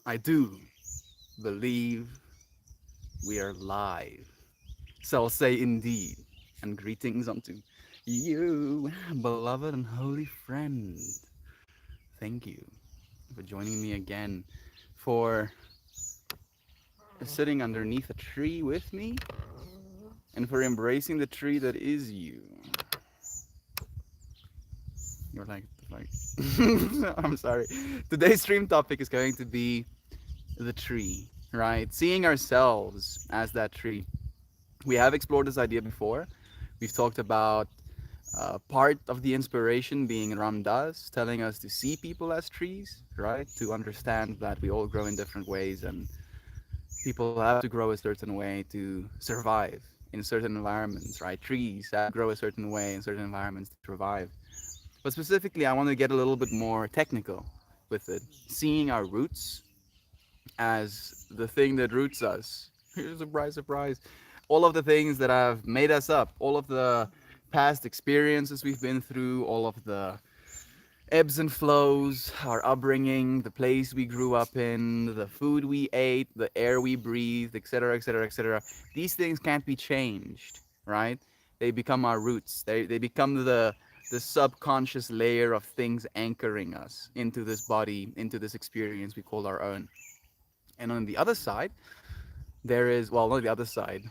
I do believe we are live. So I'll say indeed, and greetings unto you, beloved and holy friend. Thank you for joining me again, for sitting underneath a tree with me, and for embracing the tree that is you. You're like, I'm sorry. Today's stream topic is going to be the tree, right? Seeing ourselves as that tree. We have explored this idea before. We've talked about part of the inspiration being Ram Dass telling us to see people as trees, right? To understand that we all grow in different ways and people have to grow a certain way to survive in certain environments, right? Trees have to grow a certain way in certain environments to survive. But specifically, I want to get a little bit more technical with it, seeing our roots as the thing that roots us. Surprise, surprise. All of the things that have made us up, all of the past experiences we've been through, all of the ebbs and flows, our upbringing, the place we grew up in, the food we ate, the air we breathed, etc., etc., etc. These things can't be changed, right? They become our roots. They become the subconscious layer of things anchoring us into this body, into this experience we call our own. And on the other side, there is, well, not the other side,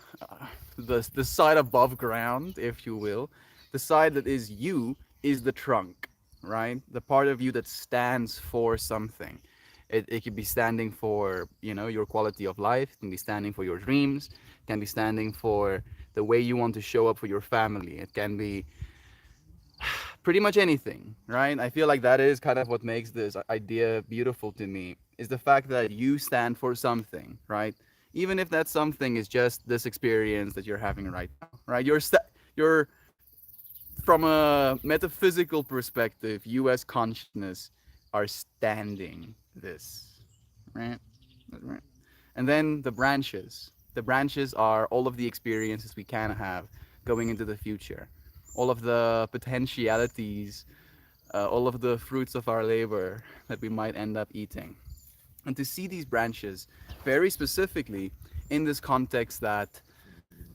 the side above ground, if you will. The side that is you is the trunk, right? The part of you that stands for something. It could be standing for, your quality of life. It can be standing for your dreams. It can be standing for the way you want to show up for your family. It can be pretty much anything, right? I feel like that is kind of what makes this idea beautiful to me, is the fact that you stand for something, right? Even if that something is just this experience that you're having right now, right? You're from a metaphysical perspective, you as consciousness are standing this, right? Right. And then the branches. The branches are all of the experiences we can have going into the future, all of the potentialities, all of the fruits of our labor that we might end up eating. And to see these branches very specifically in this context that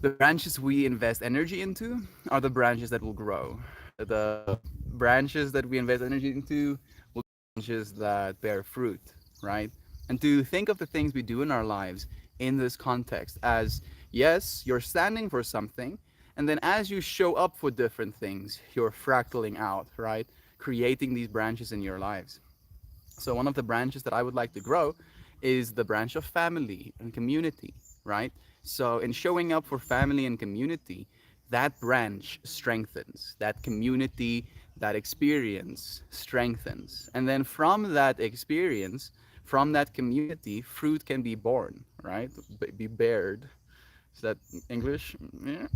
the branches we invest energy into are the branches that will grow. The branches that we invest energy into will be branches that bear fruit, right? And to think of the things we do in our lives in this context as, yes, you're standing for something, and then as you show up for different things, you're fractaling out, right? Creating these branches in your lives. So one of the branches that I would like to grow is the branch of family and community, right? So in showing up for family and community, that branch strengthens, that community, that experience strengthens. And then from that experience, from that community, fruit can be born, right? Be bared. Is that English? Yeah.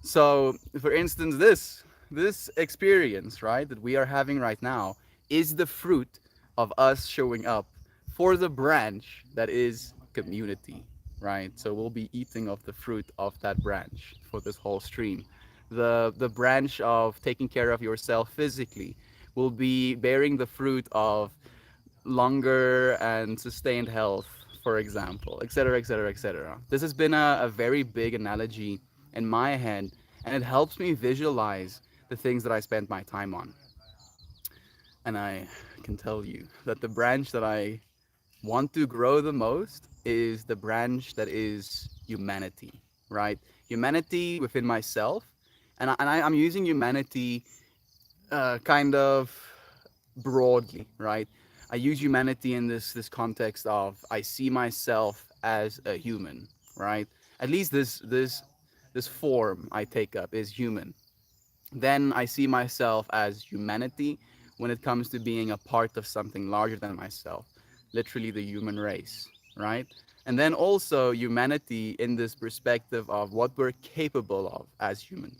So, for instance, this experience, right, that we are having right now is the fruit of us showing up for the branch that is community, right? So we'll be eating of the fruit of that branch for this whole stream. The branch of taking care of yourself physically will be bearing the fruit of longer and sustained health, for example, etc., etc., etc. This has been a very big analogy in my head, and it helps me visualize the things that I spend my time on. And I can tell you that the branch that I want to grow the most is the branch that is humanity, right? Humanity within myself. I'm using humanity kind of broadly, right? I use humanity in this context of I see myself as a human, right? At least this form I take up is human. Then I see myself as humanity when it comes to being a part of something larger than myself, literally the human race, right? And then also humanity in this perspective of what we're capable of as human,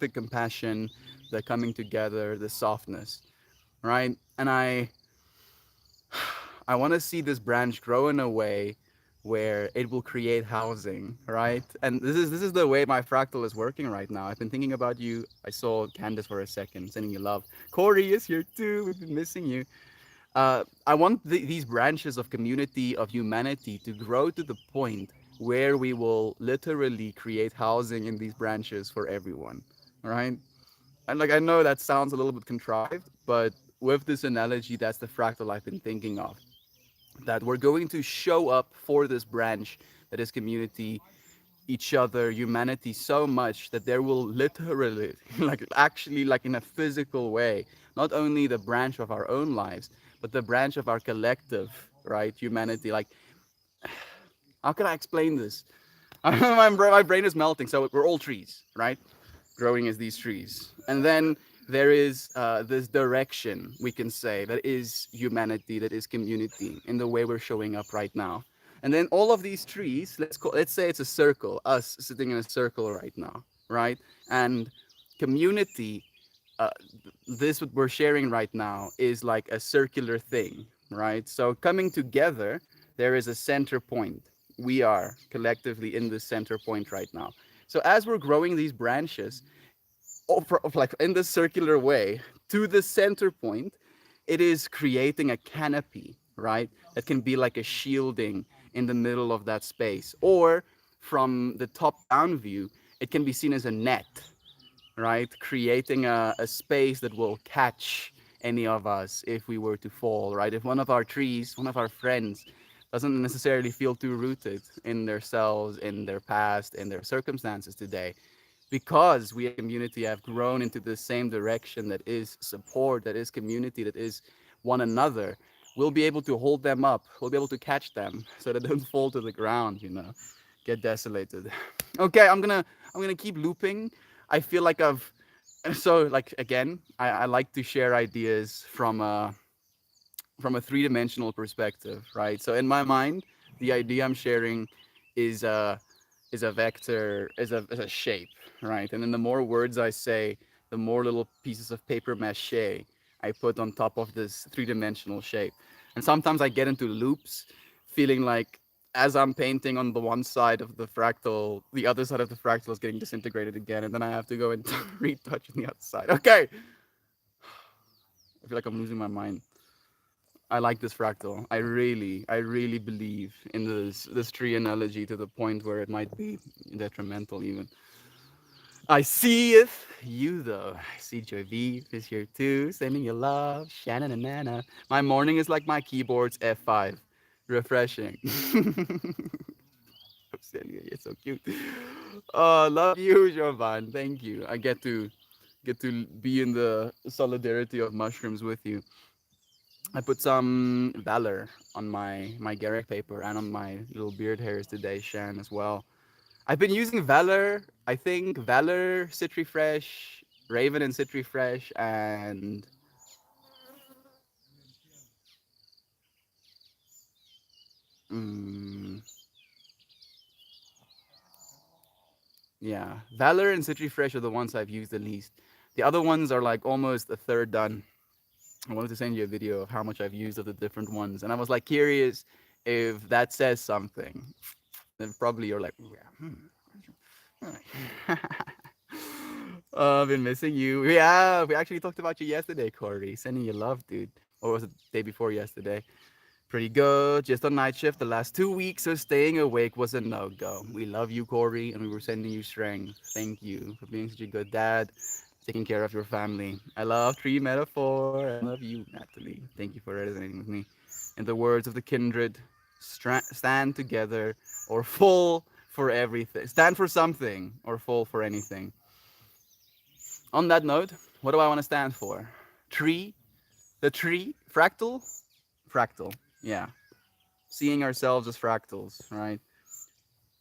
the compassion, the coming together, the softness, right? And I want to see this branch grow in a way where it will create housing, right? And this is the way my fractal is working right now. I've been thinking about you. I saw Candace for a second, sending you love. Corey is here too. We've been missing you. I want these branches of community, of humanity, to grow to the point where we will literally create housing in these branches for everyone. All right. And like, I know that sounds a little bit contrived, but with this analogy, that's the fractal I've been thinking of. That we're going to show up for this branch that is community, each other, humanity, so much that there will literally, like actually, like in a physical way, not only the branch of our own lives, but the branch of our collective, right, humanity. Like, how can I explain this? My brain is melting. So we're all trees, right? Growing as these trees. And then there is this direction, we can say, that is humanity, that is community in the way we're showing up right now. And then all of these trees, let's say it's a circle, us sitting in a circle right now, right? And community, uh, this what we're sharing right now is like a circular thing, right? So coming together, there is a center point. We are collectively in the center point right now. So as we're growing these branches, of like in this circular way to the center point, it is creating a canopy, right? That can be like a shielding in the middle of that space. Or from the top down view, it can be seen as a net, right? Creating a space that will catch any of us if we were to fall, right? If one of our trees, one of our friends, doesn't necessarily feel too rooted in themselves, in their past, in their circumstances today, because we as a community have grown into the same direction that is support, that is community, that is one another, we'll be able to hold them up. We'll be able to catch them so they don't fall to the ground, get desolated. Okay, I'm gonna keep looping. I feel like I've so like again, I like to share ideas from a three-dimensional perspective, right? So in my mind, the idea I'm sharing is a vector, is a shape, right? And then the more words I say, the more little pieces of paper mache I put on top of this three-dimensional shape. And sometimes I get into loops, feeling like as I'm painting on the one side of the fractal, the other side of the fractal is getting disintegrated again, and then I have to go and retouch on the other side. Okay, I feel like I'm losing my mind. I like this fractal. I really believe in this tree analogy to the point where it might be detrimental even. I see it. You though. I see Joy V is here too, sending you love. Shannon and Nana. My morning is like my keyboard's F5. Refreshing. Celia, you're so cute. Oh, love you, Jovan. Thank you. I get to be in the solidarity of mushrooms with you. I put some Valor on my Garrick paper and on my little beard hairs today, Shan, as well. I've been using Valor, I think Valor, Citri Fresh, Raven and Citri Fresh, and mm, yeah, Valor and Citri Fresh are the ones I've used the least. The other ones are like almost a third done. I wanted to send you a video of how much I've used of the different ones, and I was like curious if that says something. Then probably you're like, yeah, I've been missing you. Yeah, we actually talked about you yesterday, Corey. Sending you love, dude. Or was it the day before yesterday? Pretty good. Just on night shift the last 2 weeks, so staying awake was a no go. We love you, Corey, and we were sending you strength. Thank you for being such a good dad, taking care of your family. I love tree metaphor. I love you, Natalie. Thank you for resonating with me. In the words of the kindred, stand together or fall for everything. Stand for something or fall for anything. On that note, what do I want to stand for? Tree? The tree? Fractal? Fractal. Yeah. Seeing ourselves as fractals, right?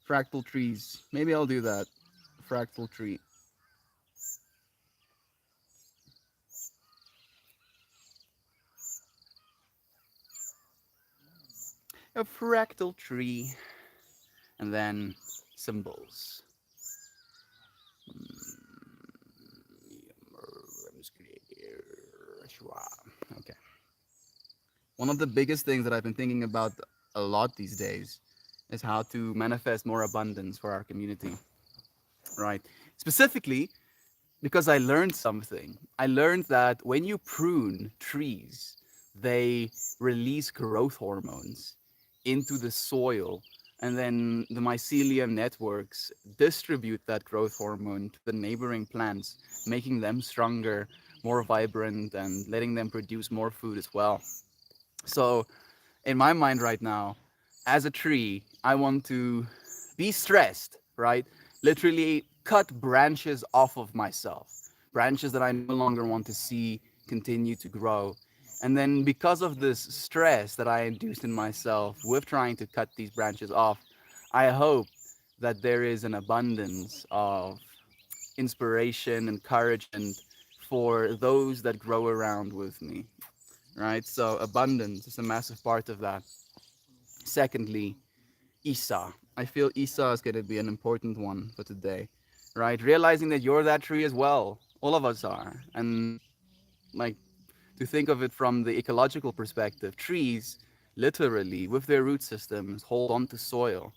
Fractal trees. Maybe I'll do that. Fractal tree. A fractal tree. And then symbols. Okay. One of the biggest things that I've been thinking about a lot these days is how to manifest more abundance for our community, right? Specifically, because I learned something. I learned that when you prune trees, they release growth hormones into the soil, and then the mycelium networks distribute that growth hormone to the neighboring plants, making them stronger, more vibrant, and letting them produce more food as well. So, in my mind right now, as a tree, I want to be stressed, right? Literally cut branches off of myself, branches that I no longer want to see continue to grow. And then, because of this stress that I induced in myself with trying to cut these branches off, I hope that there is an abundance of inspiration, encouragement for those that grow around with me, right? So, abundance is a massive part of that. Secondly, Isa. I feel Isa is going to be an important one for today, right? Realizing that you're that tree as well. All of us are. And like to think of it from the ecological perspective, trees literally, with their root systems, hold on to soil.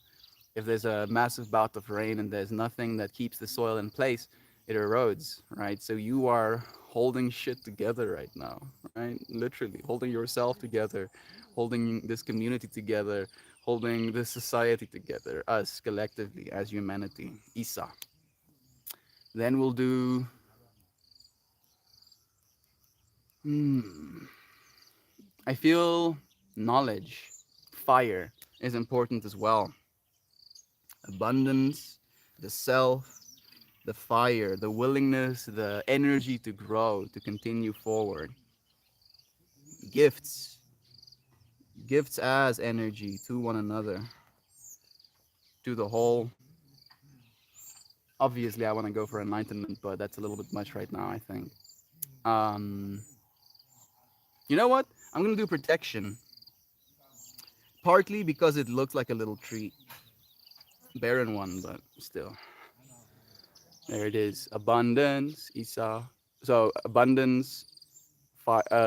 If there's a massive bout of rain and there's nothing that keeps the soil in place, it erodes, right? So you are holding shit together right now, right? Literally holding yourself together, holding this community together, holding this society together, us collectively as humanity. Isa. Then we'll do. Hmm. I feel knowledge, fire is important as well. Abundance, the self, the fire, the willingness, the energy to grow, to continue forward. Gifts, gifts as energy to one another, to the whole. Obviously, I want to go for enlightenment, but that's a little bit much right now, I think. Um, you know what? I'm going to do protection, partly because it looks like a little tree. Barren one, but still. There it is. Abundance, Isa. So, abundance,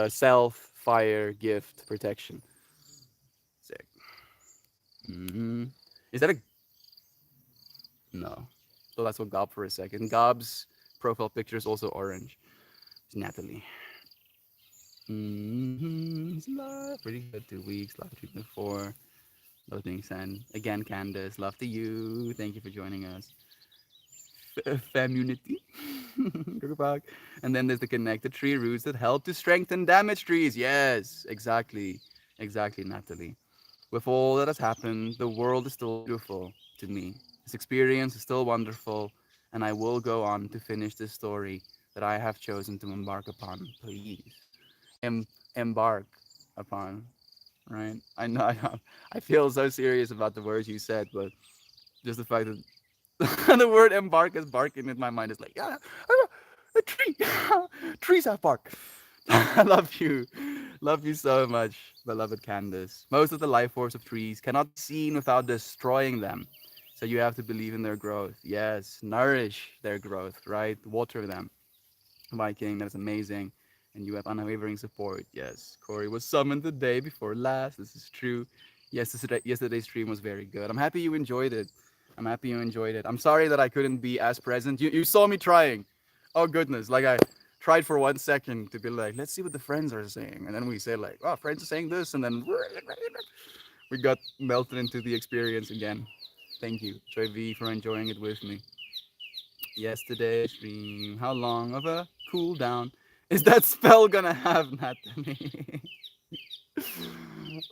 self, fire, gift, protection. Sick. hmm Is that a no? So that's what Gob for a second. Gob's profile picture is also orange. It's Natalie. It's love. Pretty good. 2 weeks. Love treatment 4. Love being sent. Again, Candace. Love to you. Thank you for joining us. Community. Back. And then there's the connected tree roots that help to strengthen damaged trees. Yes, exactly. Exactly, Natalie. With all that has happened, the world is still beautiful to me. This experience is still wonderful, and I will go on to finish this story that I have chosen to embark upon. Please, em- embark upon. Right? I know I feel so serious about the words you said, but just the fact that the word embark is barking in my mind is like, yeah, a tree, trees have bark. I love you so much, beloved Candace. Most of the life force of trees cannot be seen without destroying them. So you have to believe in their growth. Yes, nourish their growth, right? Water them. Viking, that's amazing. And you have unwavering support. Yes, Corey was summoned the day before last. This is true. Yes, yesterday's stream was very good. I'm happy you enjoyed it. I'm happy you enjoyed it. I'm sorry that I couldn't be as present. You saw me trying. Oh goodness, like I tried for 1 second to be like, let's see what the friends are saying, and then we said like, oh, friends are saying this, and then we got melted into the experience again. Thank you, Joy V, for enjoying it with me. Yesterday's stream. How long of a cooldown is that spell gonna have, Natalie?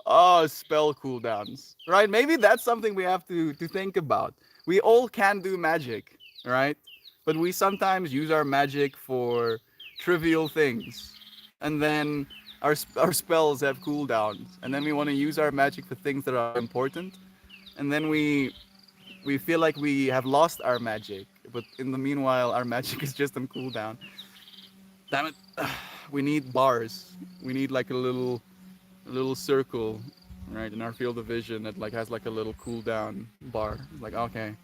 Oh, spell cooldowns. Right? Maybe that's something we have to think about. We all can do magic, right? But we sometimes use our magic for trivial things. And then our spells have cooldowns. And then we want to use our magic for things that are important. And then we feel like we have lost our magic. But in the meanwhile, our magic is just on cooldown. Damn it. We need bars. We need like a little circle, right, in our field of vision that like has like a little cooldown bar. Like okay,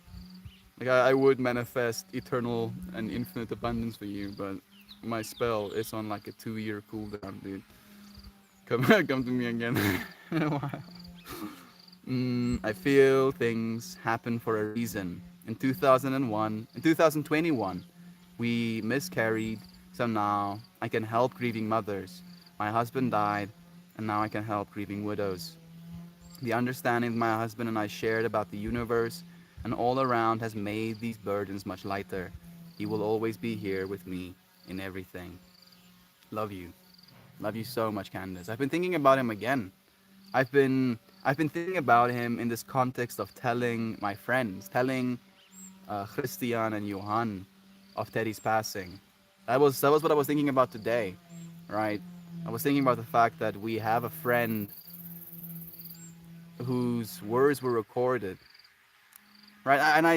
like I would manifest eternal and infinite abundance for you, but my spell is on like a 2 year cooldown, dude. Come come to me again in a while. I feel things happen for a reason. In 2001, in 2021, we miscarried, so now I can help grieving mothers. My husband died, and now I can help grieving widows. The understanding my husband and I shared about the universe and all around has made these burdens much lighter. He will always be here with me in everything. Love you. Love you so much, Candace. I've been thinking about him again. I've been I've been thinking about him in this context of telling my friends, telling Christian and Johan of Teddy's passing. That was what I was thinking about today, right? I was thinking about the fact that we have a friend whose words were recorded, right? And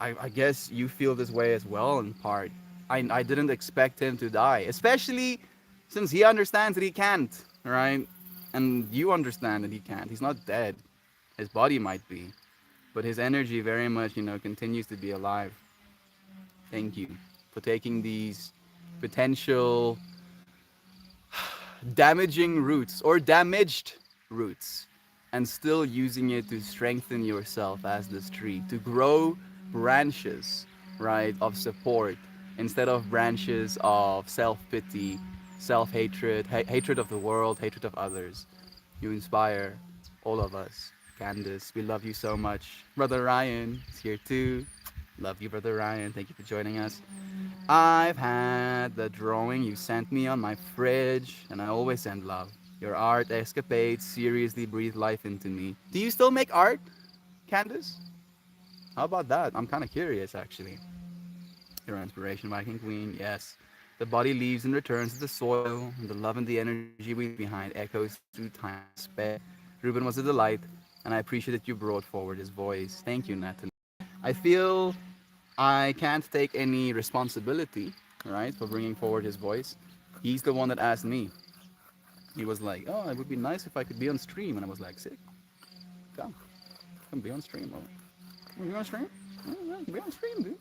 I guess you feel this way as well in part. I didn't expect him to die, especially since he understands that he can't, right? And you understand that he can't. He's not dead. His body might be, but his energy very much, continues to be alive. Thank you for taking these potential damaging roots or damaged roots and still using it to strengthen yourself as this tree, to grow branches, right, of support instead of branches of self pity, self hatred, hatred of the world, hatred of others. You inspire all of us. Candace, we love you so much. Brother Ryan is here too. Love you, Brother Ryan. Thank you for joining us. I've had the drawing you sent me on my fridge, and I always send love. Your art escapades seriously breathe life into me. Do you still make art, Candace? How about that? I'm kind of curious, actually. Your inspiration, Viking Queen, yes. The body leaves and returns to the soil, and the love and the energy we leave behind echoes through time and space. Ruben was a delight, and I appreciate that you brought forward his voice. Thank you, Natalie. I feel I can't take any responsibility, right, for bringing forward his voice. He's the one that asked me. He was like, "Oh, it would be nice if I could be on stream," and I was like, "Sick, come, come be on stream, bro. Come be on stream, yeah, be on stream, dude.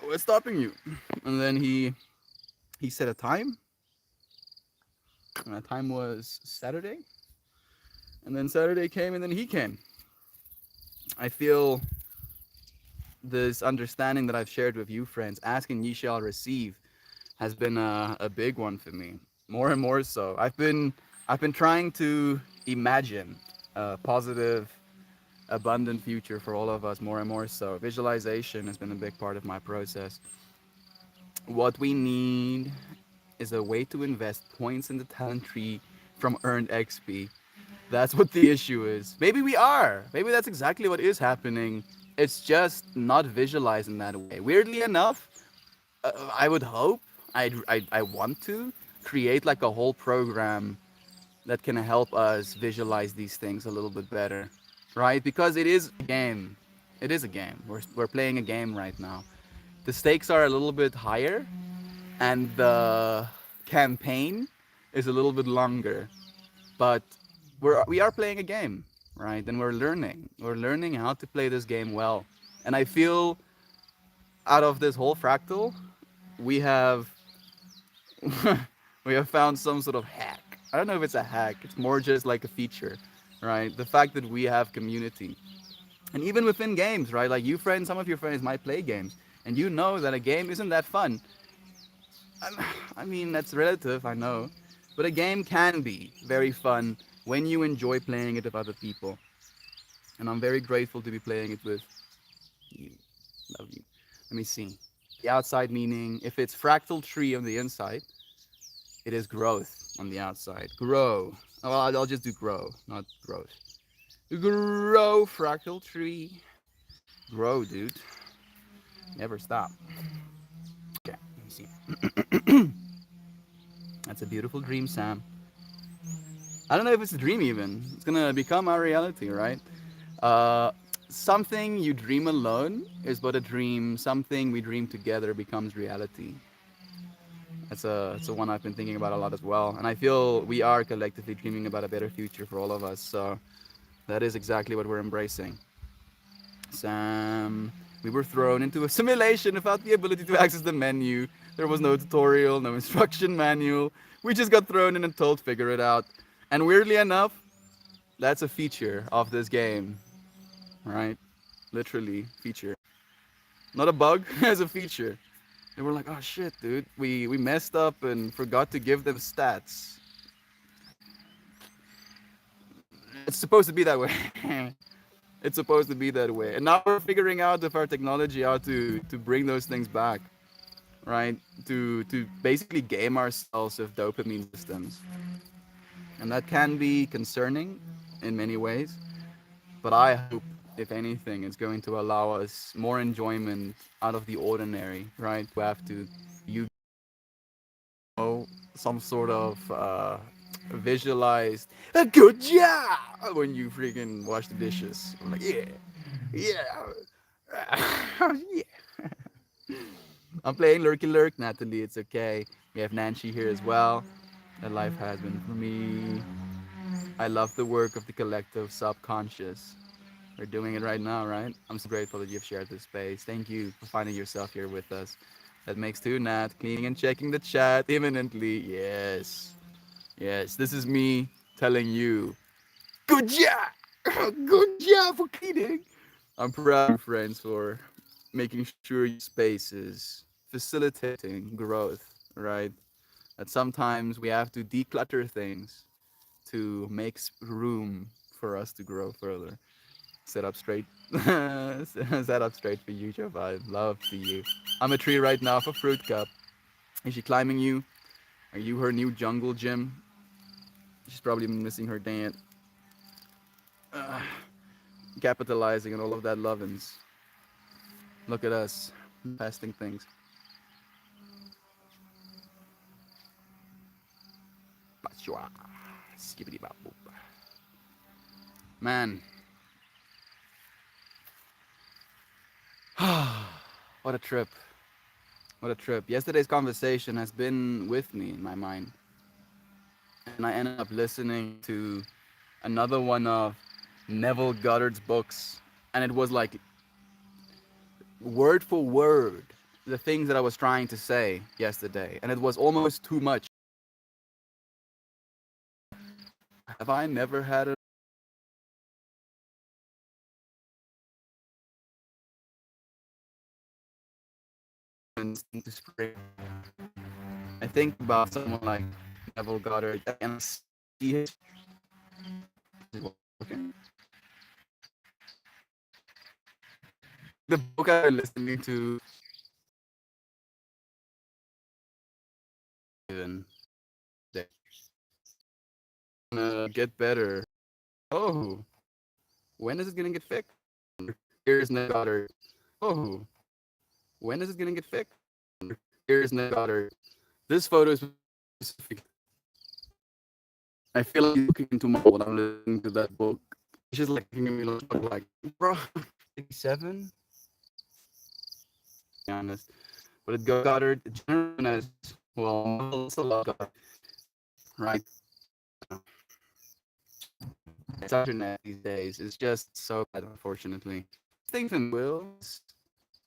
What's stopping you?" And then he set a time, and that time was Saturday. And then Saturday came, and then he came. I feel this understanding that I've shared with you, friends, asking ye shall receive, has been a big one for me. More and more so. I've been trying to imagine a positive, abundant future for all of us. More and more so. Visualization has been a big part of my process. What we need is a way to invest points in the talent tree from earned XP. That's what the issue is. Maybe we are. Maybe that's exactly what is happening. It's just not visualized in that way. Weirdly enough, I would hope, I want to create like a whole program that can help us visualize these things a little bit better, right? Because it is a game. It is a game. We're playing a game right now. The stakes are a little bit higher, and the campaign is a little bit longer. But we are playing a game, right? And we're learning. We're learning how to play this game well. And I feel out of this whole fractal, we have we have found some sort of hack. I don't know if it's a hack. It's more just like a feature, right? The fact that we have community, and even within games, right? Like you friends, some of your friends might play games, and you know that a game isn't that fun. I mean, that's relative, I know, but a game can be very fun when you enjoy playing it with other people. And I'm very grateful to be playing it with you. Love you. Let me see. The outside meaning, if it's fractal tree on the inside, it is growth on the outside. Grow. Oh, well, I'll just do grow, not growth. Grow, fractal tree. Grow, dude. Never stop. Okay, let me see. That's a beautiful dream, Sam. I don't know if it's a dream even. It's gonna become our reality, right? Uh, Something you dream alone is but a dream. Something we dream together becomes reality. That's a one I've been thinking about a lot as well. And I feel we are collectively dreaming about a better future for all of us. So that is exactly what we're embracing. Sam, we were thrown into a simulation without the ability to access the menu. There was no tutorial, no instruction manual. We just got thrown in and told figure it out. And weirdly enough, that's a feature of this game, right? Literally feature. Not a bug, as a feature. They were like, oh shit, dude, we messed up and forgot to give them stats. It's supposed to be that way. It's supposed to be that way. And now we're figuring out with our technology how to bring those things back, right? To basically game ourselves with dopamine systems. And that can be concerning in many ways, but I hope if anything it's going to allow us more enjoyment out of the ordinary, right? We have to you know some sort of visualized a good job when you freaking wash the dishes. I'm like, yeah, yeah, yeah. I'm playing Lurky Lurk, Natalie. It's okay. We have Nancy here as well. That life has been for me. I love the work of the collective subconscious. We're doing it right now, right? I'm so grateful that you've shared this space. Thank you for finding yourself here with us. That makes two, Nat. Cleaning and checking the chat imminently. Yes. Yes. This is me telling you, good job! Good job for cleaning. I'm proud of you, friends, for making sure your space is facilitating growth, right? That sometimes we have to declutter things to make room for us to grow further. Set up straight. Set up straight for you, Joe Vibe. Love to you. I'm a tree right now for Fruit Cup. Is she climbing you? Are you her new jungle gym? She's probably been missing her dance. Uh, Capitalizing on all of that lovin's. Look at us. Testing things. Man. What a trip. What a trip. Yesterday's conversation has been with me in my mind. And I ended up listening to another one of Neville Goddard's books. And it was like word for word the things that I was trying to say yesterday. And it was almost too much. Have I never had a instinct to spring? I think about someone like Neville Goddard and see his. The book I'm listening to even get better. Oh, when is it gonna get fixed? Here's Neville Goddard. Oh, when is it gonna get fixed? Here's Neville Goddard. This photo is specific. I feel like he's looking into my when I'm listening to that book. He's just like looking at me like, bro, 87? To be honest. But it Goddard, generally as well, it's a lot of right? It's internet these days. It's just so bad, unfortunately. Things and wills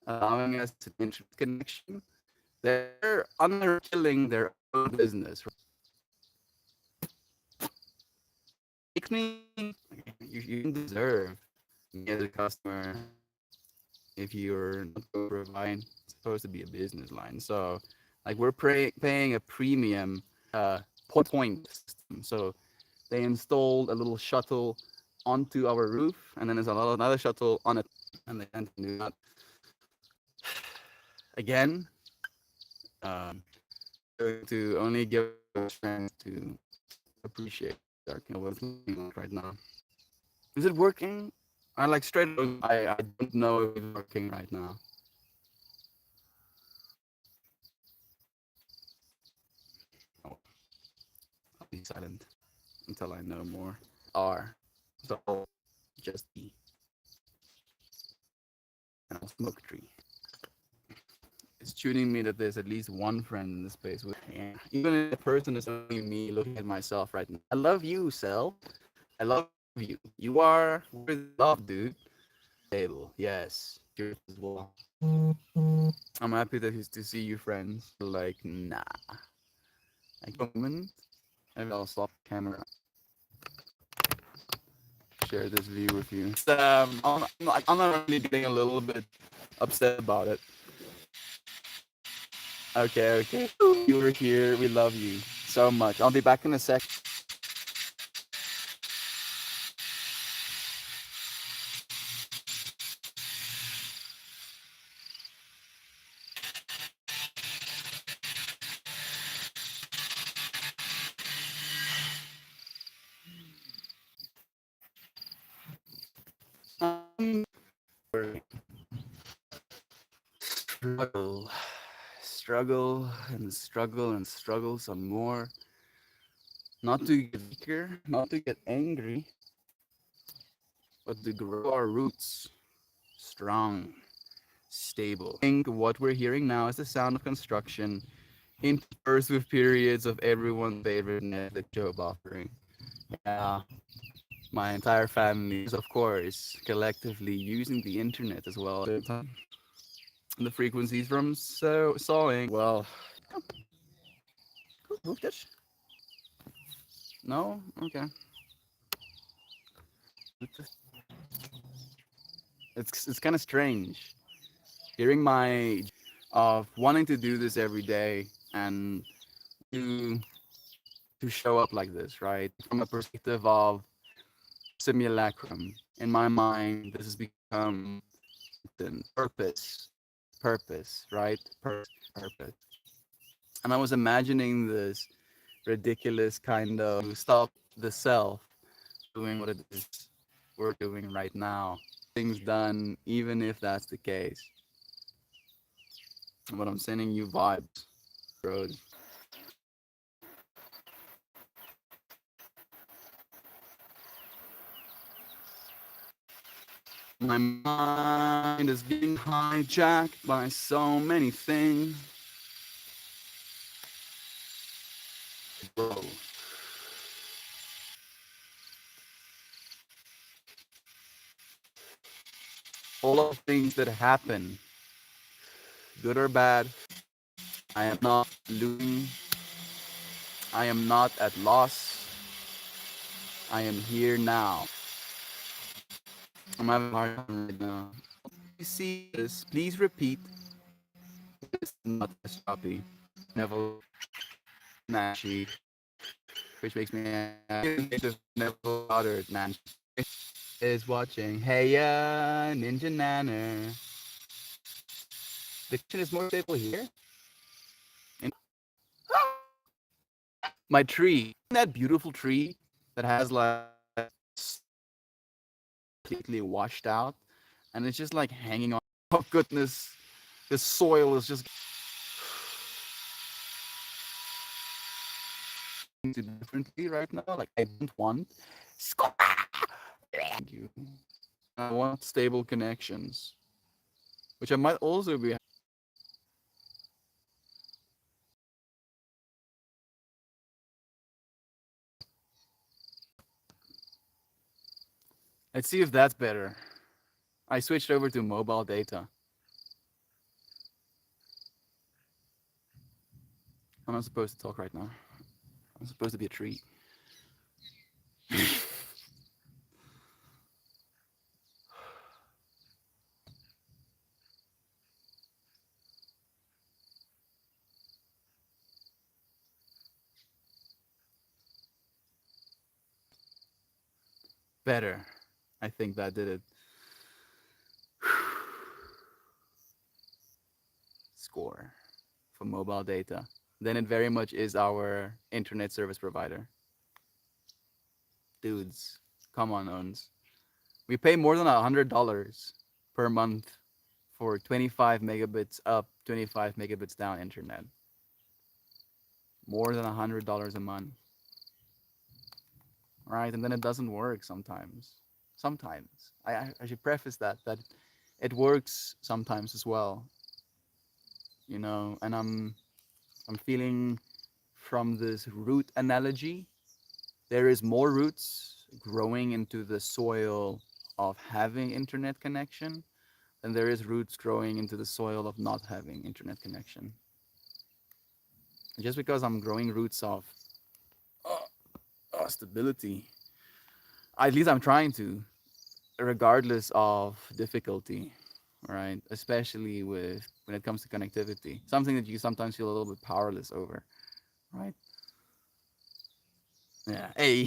allowing us to connection. They're under killing their own business. Makes me you deserve me as a customer if you're not providing. It's supposed to be a business line. So like we're paying a premium point system. So they installed a little shuttle onto our roof, and then there's another shuttle on it, and they tend to do that again. Going to only give a chance to appreciate what's going on right now. Is it working? I like straight. I don't know if it's working right now. Oh, I'll be silent until I know more. R. So just E. And I'll smoke a tree. It's tuning me that there's at least one friend in the space with me. Even if the person is only me looking at myself right now. I love you, Cell. I love you. You are love, dude. Table, yes. Yours as well. I'm happy to see you, friends. Like, nah. Like, moment, and I'll stop the camera. Share this view with you. I'm not really getting a little bit upset about it. Okay, okay. You were here. We love you so much. I'll be back in a sec. struggle, struggle and struggle and struggle some more. Not to get weaker, not to get angry, but to grow our roots strong, stable. I think what we're hearing now is the sound of construction interspersed with periods of everyone's favorite Netflix show buffering. Yeah, my entire family is, of course, collectively using the internet as well. The frequencies from sawing. Well, who moved it? No? Okay. It's kind of strange hearing my of wanting to do this every day and to to show up like this, right? From a perspective of simulacrum. In my mind, this has become the purpose, right? Purpose. And I was imagining this ridiculous kind of stop the self doing what it is we're doing right now. Things done, even if that's the case. But I'm sending you vibes, bro. My mind is being hijacked by so many things. Bro. All of things that happen, good or bad, I am not losing. I am not at loss. I am here now. I'm having a hard time right now. If you see this, please repeat. It's not as choppy. Neville Nashi, which makes me Neville Goddard Nashi is watching. Hey, Ninja Nanner. The kitchen is more stable here. And my tree, that beautiful tree that has like completely washed out, and it's just like hanging on. Oh goodness, the soil is just differently right now. Like I don't want. Thank you. I want stable connections, which I might also be. Let's see if that's better. I switched over to mobile data. I'm not supposed to talk right now. I'm supposed to be a tree. Better. I think that did it. Score for mobile data. Then it very much is our internet service provider. Dudes, come on, owns. We pay more than $100 per month for 25 megabits up, 25 megabits down internet. More than $100 a month. Right? And then it doesn't work sometimes. Sometimes. I should preface that it works sometimes as well. You know, and I'm feeling from this root analogy, there is more roots growing into the soil of having internet connection than there is roots growing into the soil of not having internet connection. And just because I'm growing roots of stability, at least I'm trying to, regardless of difficulty, right? Especially with when it comes to connectivity, something that you sometimes feel a little bit powerless over, right? Yeah. Hey,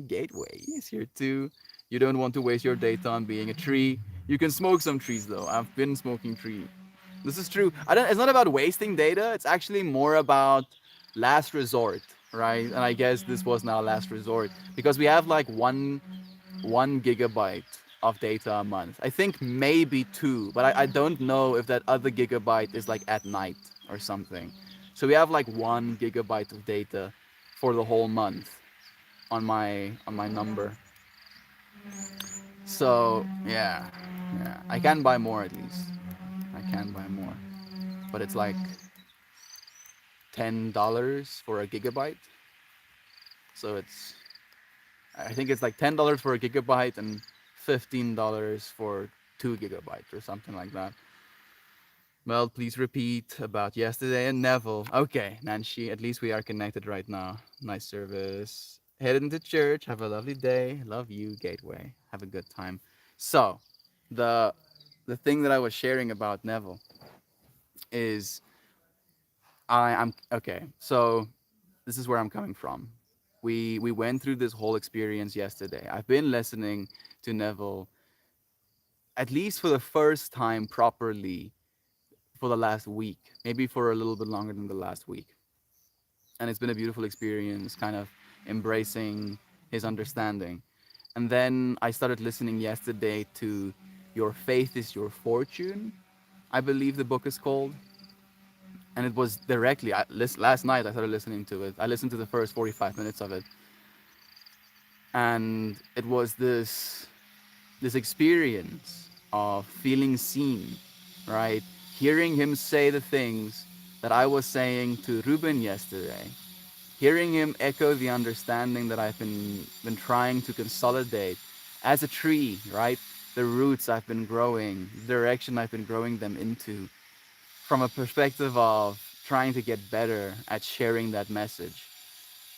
Gateway is here too. You don't want to waste your data on being a tree. You can smoke some trees though. I've been smoking tree. This is true. I don't. It's not about wasting data. It's actually more about last resort, right? And I guess this was now last resort because we have like one gigabyte of data a month. I think maybe 2, but I don't know if that other gigabyte is like at night or something. So we have like 1 gigabyte of data for the whole month on my number. So yeah, I can buy more at least. I can buy more, but it's like $10 for a gigabyte. So I think it's like $10 for a gigabyte and $15 for 2 gigabytes or something like that. Well, please repeat about yesterday and Neville. Okay, Nancy, at least we are connected right now. Nice service. Head into church. Have a lovely day. Love you, Gateway. Have a good time. So, the the thing that I was sharing about Neville is I'm okay. So, this is where I'm coming from. We went through this whole experience yesterday. I've been listening to Neville at least for the first time properly for the last week, maybe for a little bit longer than the last week. And it's been a beautiful experience, kind of embracing his understanding. And then I started listening yesterday to Your Faith is Your Fortune, I believe the book is called. And it was directly, last night I started listening to it. I listened to the first 45 minutes of it. And it was this experience of feeling seen, right? Hearing him say the things that I was saying to Ruben yesterday, hearing him echo the understanding that I've been trying to consolidate as a tree, right? The roots I've been growing, the direction I've been growing them into, from a perspective of trying to get better at sharing that message.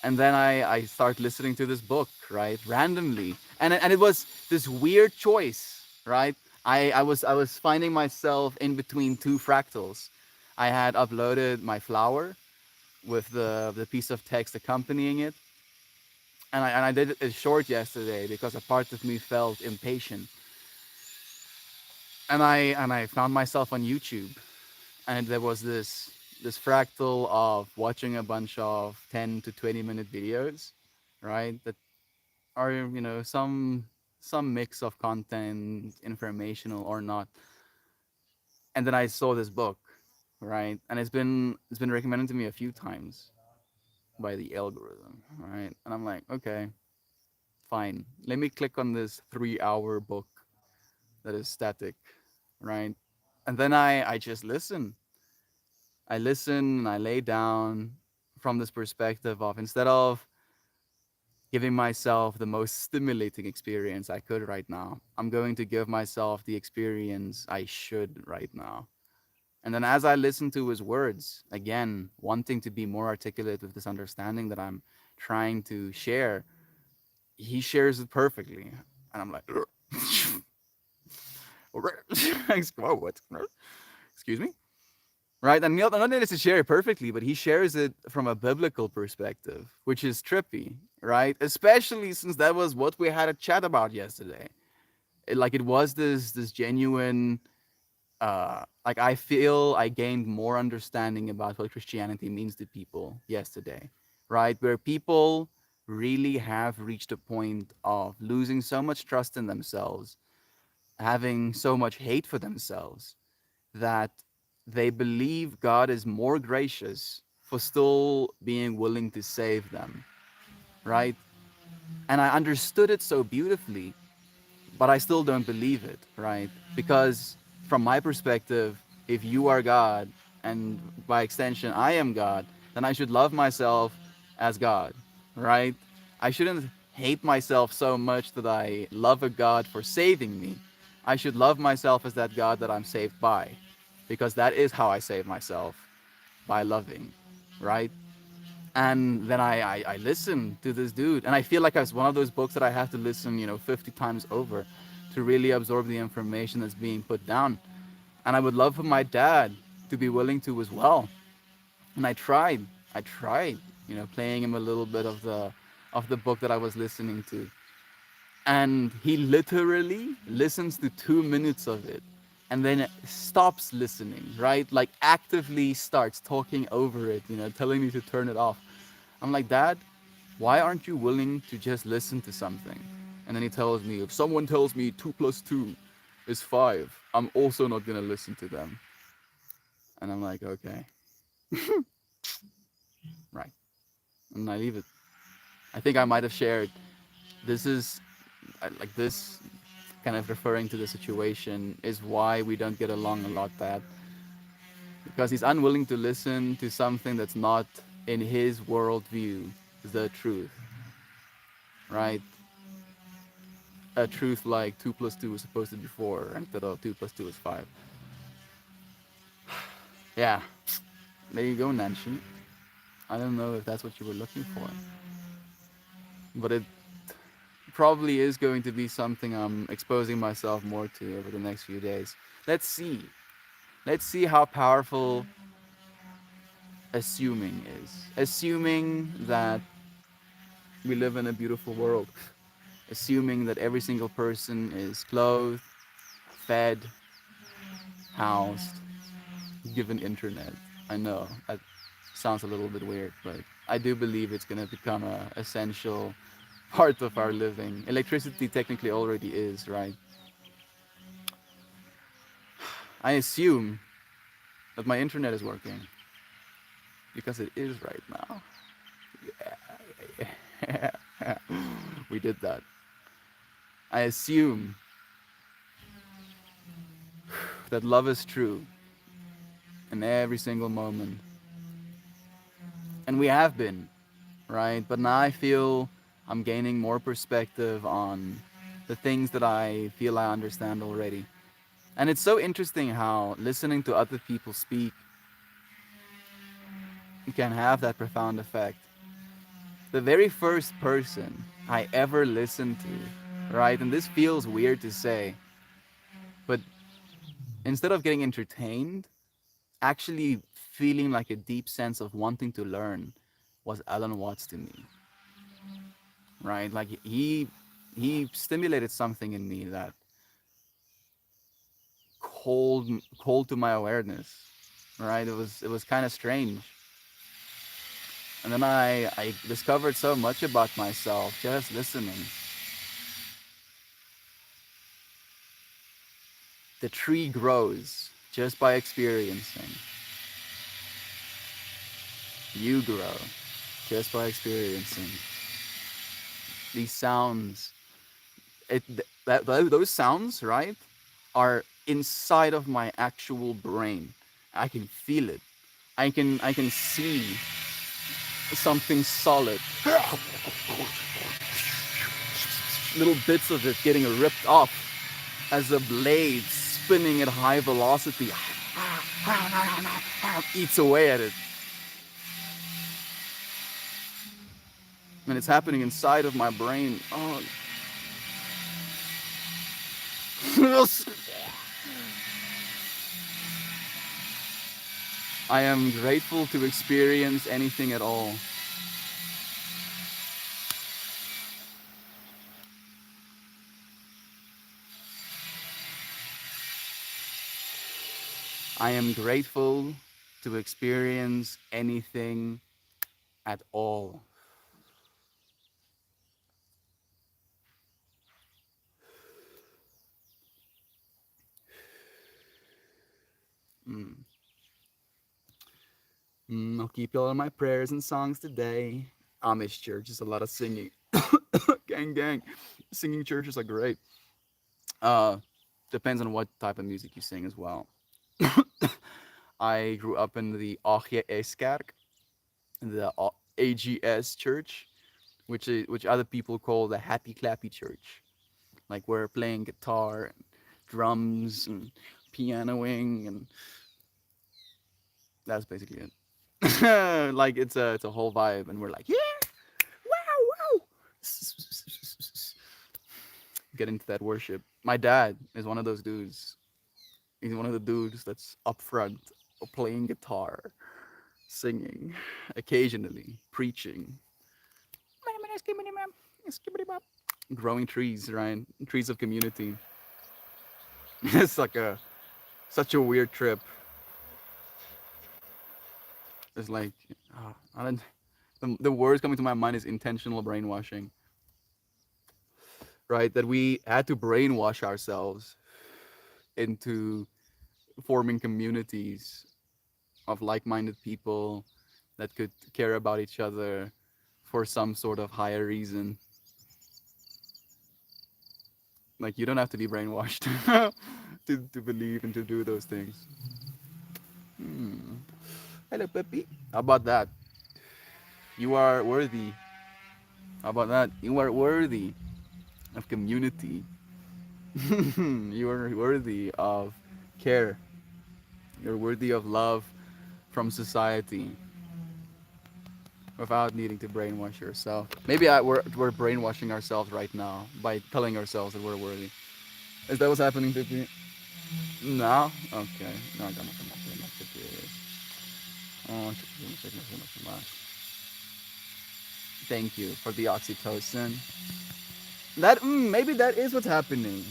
And then I start listening to this book, right, randomly, and it was this weird choice, right. I was finding myself in between two fractals. I had uploaded my flower with the piece of text accompanying it, and I did it short yesterday because a part of me felt impatient, and I found myself on YouTube, and there was this fractal of watching a bunch of 10 to 20 minute videos, right, that are, some mix of content, informational or not. And then I saw this book, right, and it's been recommended to me a few times by the algorithm, right, and I'm like, okay, fine, let me click on this 3 hour book that is static, right, and then I just listen and I lay down from this perspective of, instead of giving myself the most stimulating experience I could right now, I'm going to give myself the experience I should right now. And then as I listen to his words, again, wanting to be more articulate with this understanding that I'm trying to share, he shares it perfectly. And I'm like, what? Excuse me? Right? And not only does he share it perfectly, but he shares it from a biblical perspective, which is trippy, right? Especially since that was what we had a chat about yesterday. It was this genuine, like, I feel I gained more understanding about what Christianity means to people yesterday, right? Where people really have reached a point of losing so much trust in themselves, having so much hate for themselves, that they believe God is more gracious for still being willing to save them, right? And I understood it so beautifully, but I still don't believe it, right? Because from my perspective, if you are God, and by extension I am God, then I should love myself as God, right? I shouldn't hate myself so much that I love a God for saving me. I should love myself as that God that I'm saved by, because that is how I save myself, by loving, right? And then I listen to this dude, and I feel like it's one of those books that I have to listen, 50 times over to really absorb the information that's being put down. And I would love for my dad to be willing to as well. And I tried, playing him a little bit of the book that I was listening to, and he literally listens to 2 minutes of it and then stops listening, right, like actively starts talking over it, telling me to turn it off. I'm like, Dad, why aren't you willing to just listen to something? And then he tells me, if someone tells me 2 plus 2 is 5, I'm also not going to listen to them. And I'm like, okay, right. And I leave it. I think I might have shared. This is like this kind of referring to the situation is why we don't get along a lot, that because he's unwilling to listen to something that's not in his worldview the truth, right? A truth like 2 plus 2 is supposed to be 4 instead of 2 plus 2 is 5. Yeah, there you go, Nancy. I don't know if that's what you were looking for, but it probably is going to be something I'm exposing myself more to over the next few days. Let's see. Let's see how powerful assuming is. Assuming that we live in a beautiful world. Assuming that every single person is clothed, fed, housed, given internet. I know that sounds a little bit weird, but I do believe it's going to become a essential part of our living. Electricity technically already is, right? I assume that my internet is working because it is right now. We did that. I assume that love is true in every single moment. And we have been, right? But now I feel I'm gaining more perspective on the things that I feel I understand already. And it's so interesting how listening to other people speak can have that profound effect. The very first person I ever listened to, right? And this feels weird to say, but instead of getting entertained, actually feeling like a deep sense of wanting to learn was Alan Watts to me, right? Like he stimulated something in me that called to my awareness, right? It was kind of strange. And then I discovered so much about myself just listening. The tree grows just by experiencing. You grow just by experiencing. These sounds, those sounds, right, are inside of my actual brain. I can feel it. I can see something solid. Little bits of it getting ripped off as a blade spinning at high velocity eats away at it. And it's happening inside of my brain. Oh. I am grateful to experience anything at all. I am grateful to experience anything at all. Mm. I'll keep y'all in my prayers and songs today. Amish church is a lot of singing. Gang, gang. Singing churches are great. Uh, Depends on what type of music you sing as well. I grew up in the Achje Eskerk, the AGS church, which other people call the Happy Clappy church. Like we're playing guitar, and drums, and pianoing, and that's basically it. Like it's a whole vibe, and we're like, yeah, wow, wow. Get into that worship. My dad is one of those dudes. He's one of the dudes that's up front, playing guitar, singing, occasionally preaching, growing trees, right? Trees of community. It's like a such a weird trip. It's like I don't. The words coming to my mind is intentional brainwashing. right? That we had to brainwash ourselves into forming communities of like-minded people that could care about each other for some sort of higher reason. Like you don't have to be brainwashed to believe and to do those things. Hmm. Hello, Pepe. How about that? You are worthy. How about that? You are worthy of community. You are worthy of care. You're worthy of love from society without needing to brainwash yourself. Maybe we're brainwashing ourselves right now by telling ourselves that we're worthy. Is that what's happening to me? No? Okay. No, I got nothing. Oh, thank you for the oxytocin. That maybe that is what's happening.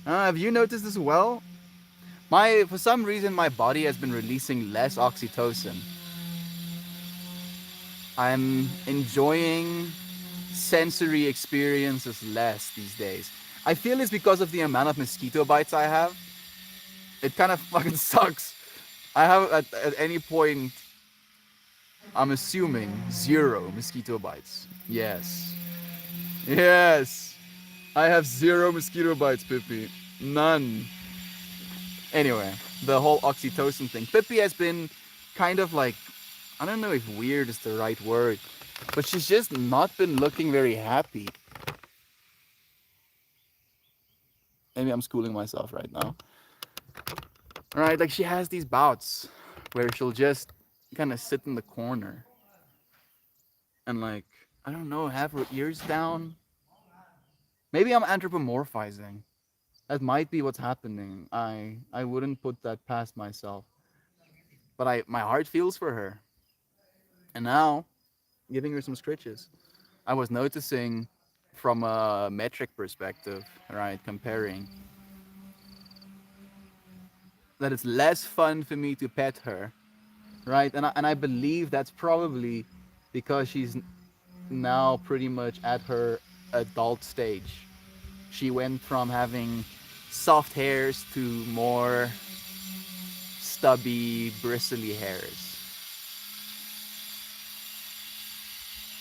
Have you noticed as well? My for some reason my body has been releasing less oxytocin. I'm enjoying sensory experiences less these days. I feel it's because of the amount of mosquito bites I have. It kind of fucking sucks. I have at any point, I'm assuming, zero mosquito bites. Yes. Yes. I have zero mosquito bites, Pippi. None. Anyway, the whole oxytocin thing. Pippi has been kind of like, I don't know if weird is the right word, but she's just not been looking very happy. Maybe I'm schooling myself right now. Right, like she has these bouts where she'll just kind of sit in the corner and like, I don't know, have her ears down. Maybe I'm anthropomorphizing. That might be what's happening. I wouldn't put that past myself. But I my heart feels for her. And now, giving her some scritches. I was noticing from a metric perspective, right, comparing that it's less fun for me to pet her, right? And I believe that's probably because she's now pretty much at her adult stage. She went from having soft hairs to more stubby, bristly hairs.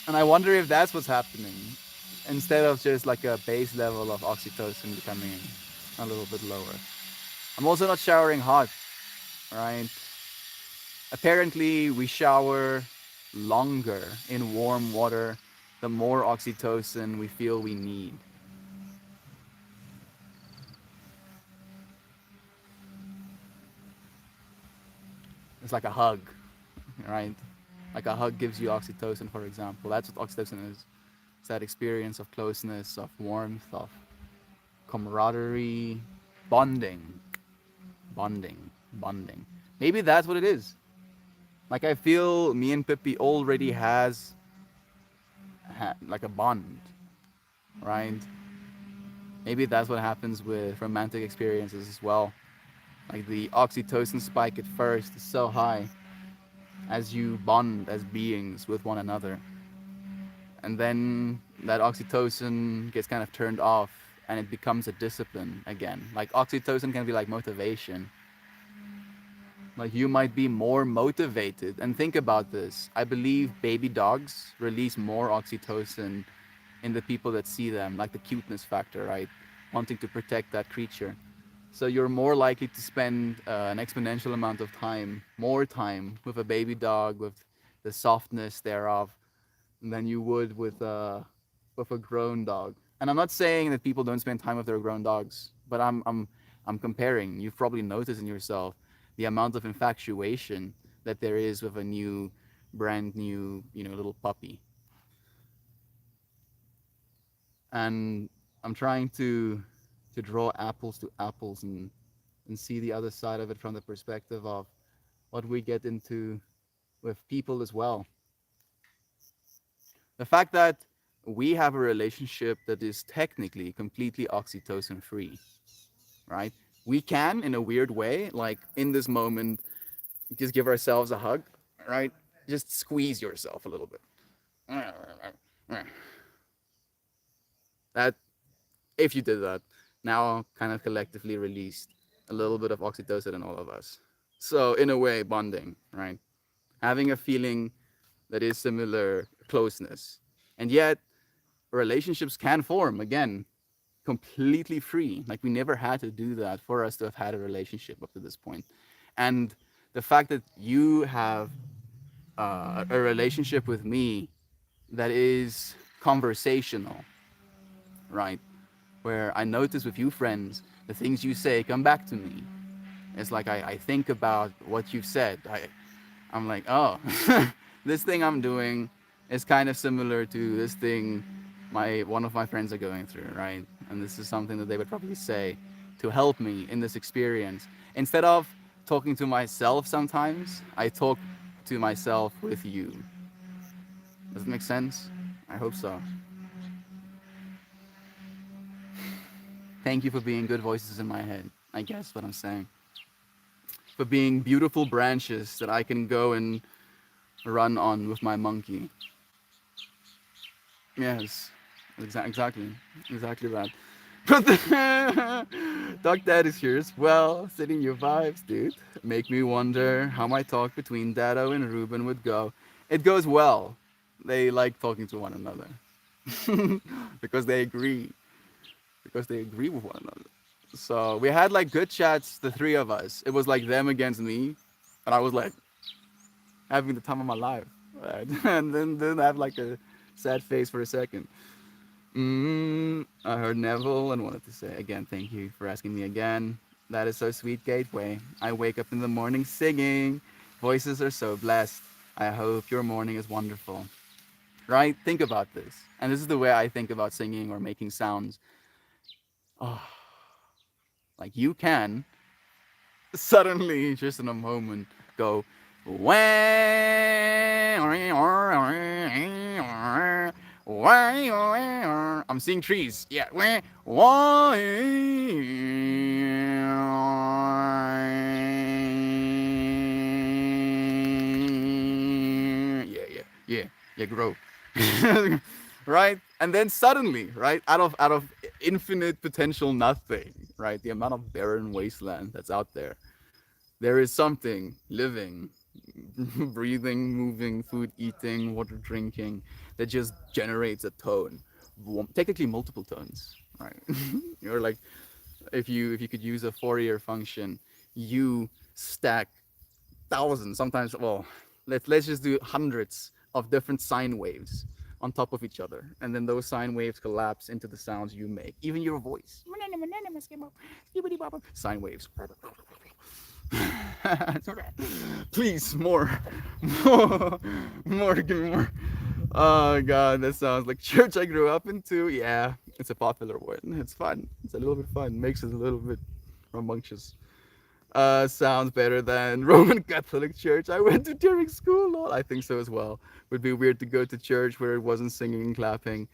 And I wonder if that's what's happening. Instead of just like a base level of oxytocin becoming a little bit lower. I'm also not showering hot, right? Apparently, we shower longer in warm water the more oxytocin we feel we need. It's like a hug, right? Like a hug gives you oxytocin, for example. That's what oxytocin is. It's that experience of closeness, of warmth, of camaraderie, bonding, bonding. Maybe that's what it is. Like I feel me and Pippi already has like a bond, right? Maybe that's what happens with romantic experiences as well. Like the oxytocin spike at first is so high as you bond as beings with one another. And then that oxytocin gets kind of turned off and it becomes a discipline again. Like oxytocin can be like motivation. Like you might be more motivated. And think about this. I believe baby dogs release more oxytocin in the people that see them, like the cuteness factor, right? Wanting to protect that creature. So you're more likely to spend an exponential amount of time, more time with a baby dog, with the softness thereof, than you would with a grown dog. And I'm not saying that people don't spend time with their grown dogs, but I'm comparing. You've probably noticed in yourself the amount of infatuation that there is with a new, brand new, little puppy. And I'm trying to draw apples to apples and see the other side of it from the perspective of what we get into with people as well. The fact that we have a relationship that is technically completely oxytocin free, right? We can, in a weird way, like in this moment, just give ourselves a hug, right? Just squeeze yourself a little bit. That if you did that, now kind of collectively released a little bit of oxytocin in all of us. So in a way, bonding, right? Having a feeling that is similar closeness. And yet relationships can form again completely free. Like we never had to do that for us to have had a relationship up to this point. And the fact that you have a relationship with me that is conversational, right? Where I notice with you friends, the things you say come back to me. It's like I think about what you've said. I'm like, oh, this thing I'm doing is kind of similar to this thing my one of my friends are going through, right? And this is something that they would probably say to help me in this experience. Instead of talking to myself sometimes, I talk to myself with you. Does it make sense? I hope so. Thank you for being good voices in my head. I guess what I'm saying. For being beautiful branches that I can go and run on with my monkey. Yes, exactly that. But Doc Dad is here as well, sitting your vibes, dude. Make me wonder how my talk between Dado and Ruben would go. It goes well. They like talking to one another because they agree. Because they agree with one another. So we had like good chats, the three of us. It was like them against me, and I was like having the time of my life. Right? And then I have like a sad face for a second. I heard Neville and wanted to say again, thank you for asking me again. That is so sweet, Gateway. I wake up in the morning singing. Voices are so blessed. I hope your morning is wonderful. Right? Think about this. And this is the way I think about singing or making sounds. Oh, like you can suddenly, just in a moment, go. I'm seeing trees. Yeah. Yeah, grow. Right? And then suddenly, right, out of infinite potential nothing, right? The amount of barren wasteland that's out there is something living, breathing, moving, food eating, water drinking that just generates a tone. Technically multiple tones, right? You're like if you could use a Fourier function, you stack thousands, sometimes well, let's just do hundreds of different sine waves on top of each other, and then those sine waves collapse into the sounds you make. Even your voice, sine waves. Please, more, give me more. Oh god, that sounds like church I grew up into. Yeah, it's a popular one. It's fun. It's a little bit fun. Makes it a little bit rambunctious. Sounds better than Roman Catholic Church I went to during school. Lol. I think so as well. Would be weird to go to church where it wasn't singing and clapping.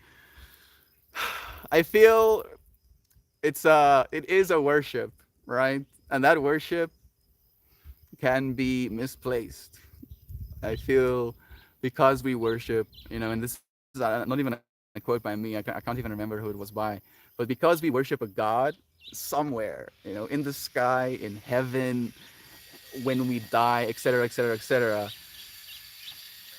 I feel it is a worship, right? And that worship can be misplaced. I feel because we worship, and this is not even a quote by me. I can't even remember who it was by, but because we worship a God somewhere, in the sky, in heaven, when we die, etc., etc., etc.,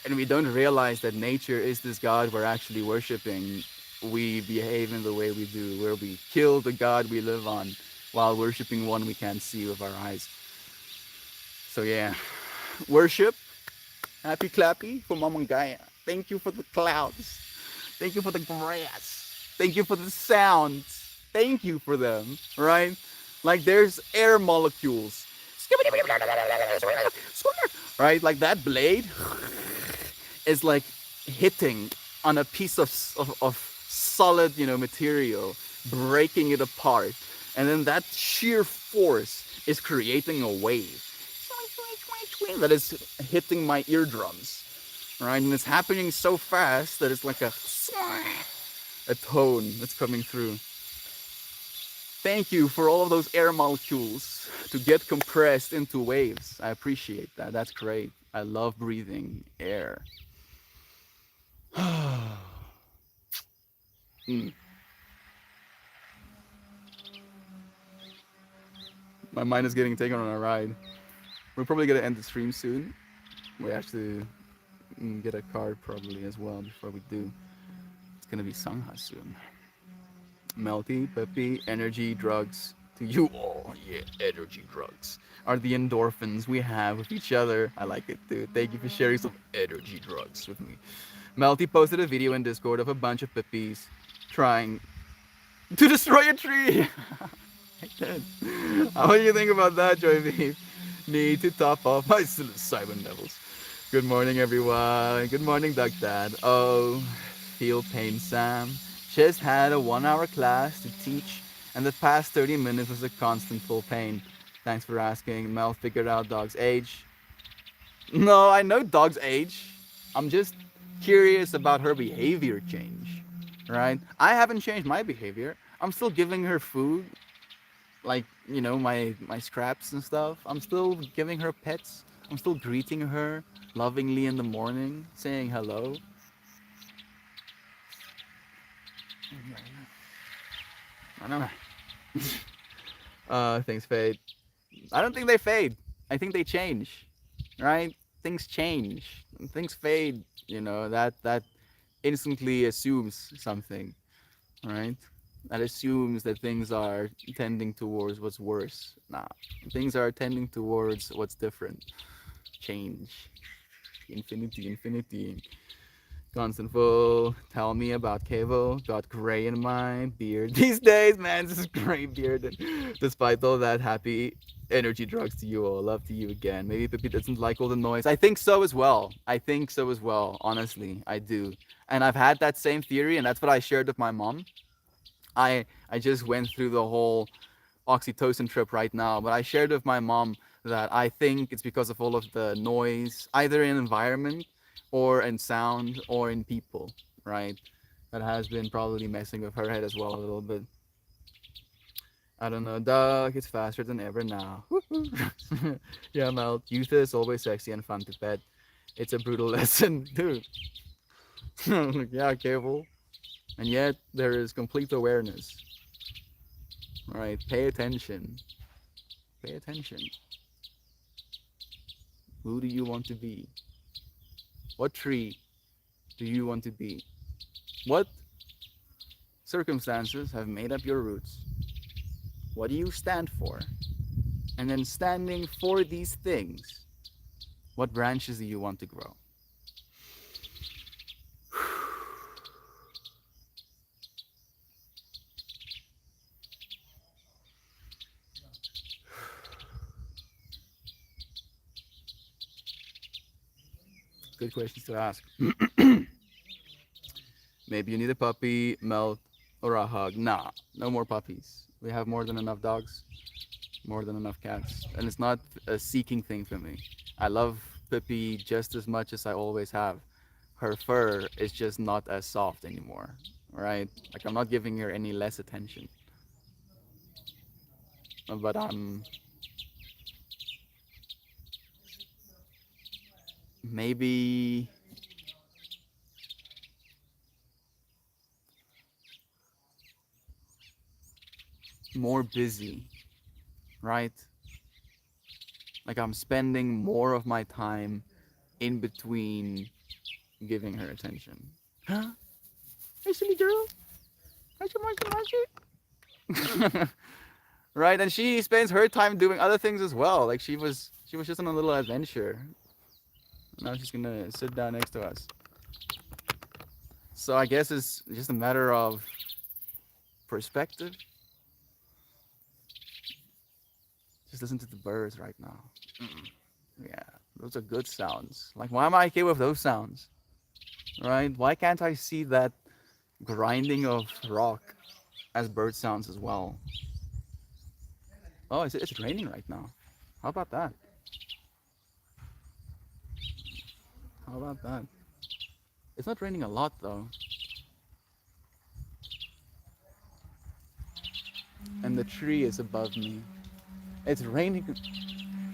and we don't realize that nature is this God we're actually worshiping, we behave in the way we do, where we kill the God we live on while worshiping one we can't see with our eyes. So yeah, worship. Happy clappy for Mamangaya. Thank you for the clouds. Thank you for the grass. Thank you for the sounds. Thank you for them, right? Like there's air molecules. Right? Like that blade is like hitting on a piece of solid, material, breaking it apart. And then that sheer force is creating a wave that is hitting my eardrums, right? And it's happening so fast that it's like a tone that's coming through. Thank you for all of those air molecules to get compressed into waves. I appreciate that. That's great. I love breathing air. Mm. My mind is getting taken on a ride. We're probably gonna end the stream soon. We actually get a card probably as well before we do. It's gonna be Sangha soon. Melty, peppy, energy, drugs. To you all, yeah, energy drugs are the endorphins we have with each other. I like it too. Thank you for sharing some energy drugs with me. Melty posted a video in Discord of a bunch of peppies trying to destroy a tree. I did. How do you think about that, Joy V? Need to top off my psilocybin levels. Good morning, everyone. Good morning, Doug Dad. Oh, feel pain, Sam. Just had a 1 hour class to teach, and the past 30 minutes was a constant full pain. Thanks for asking. Mel figured out dog's age. No, I know dog's age. I'm just curious about her behavior change, right? I haven't changed my behavior. I'm still giving her food, like my scraps and stuff. I'm still giving her pets. I'm still greeting her lovingly in the morning, saying hello. I don't know. Things fade. I don't think they fade. I think they change, right? Things change. Things fade. That instantly assumes something, right? That assumes that things are tending towards what's worse. Nah, things are tending towards what's different. Change. Infinity, infinity. Constant full. Tell me about Kevo. Got gray in my beard. These days, man, this is gray beard. Despite all that, happy energy drugs to you all. Love to you again. Maybe Pippi doesn't like all the noise. I think so as well. I think so as well. Honestly, I do. And I've had that same theory, and that's what I shared with my mom. I just went through the whole oxytocin trip right now, but I shared with my mom that I think it's because of all of the noise, either in environment or in sound or in people, right? That has been probably messing with her head as well a little bit. I don't know. Doug, it's faster than ever now. Yeah, Mel, youth is always sexy and fun to pet. It's a brutal lesson, dude. Yeah, careful. And yet, there is complete awareness. All right, pay attention. Pay attention. Who do you want to be? What tree do you want to be? What circumstances have made up your roots? What do you stand for? And then standing for these things, what branches do you want to grow? Good questions to ask. Maybe you need a puppy, melt, or a hug. Nah, no more puppies. We have more than enough dogs, more than enough cats. And it's not a seeking thing for me. I love Pippi just as much as I always have. Her fur is just not as soft anymore, right? Like I'm not giving her any less attention. But I'm maybe more busy, right? Like I'm spending more of my time in between giving her attention. Huh? Hey, silly girl. Right, and she spends her time doing other things as well. Like she was just on a little adventure. Now she's gonna sit down next to us. So I guess it's just a matter of perspective. Just listen to the birds right now. Yeah, those are good sounds. Like, why am I okay with those sounds? Right? Why can't I see that grinding of rock as bird sounds as well? Oh, it's raining right now. How about that? How about that? It's not raining a lot though. And the tree is above me. It's raining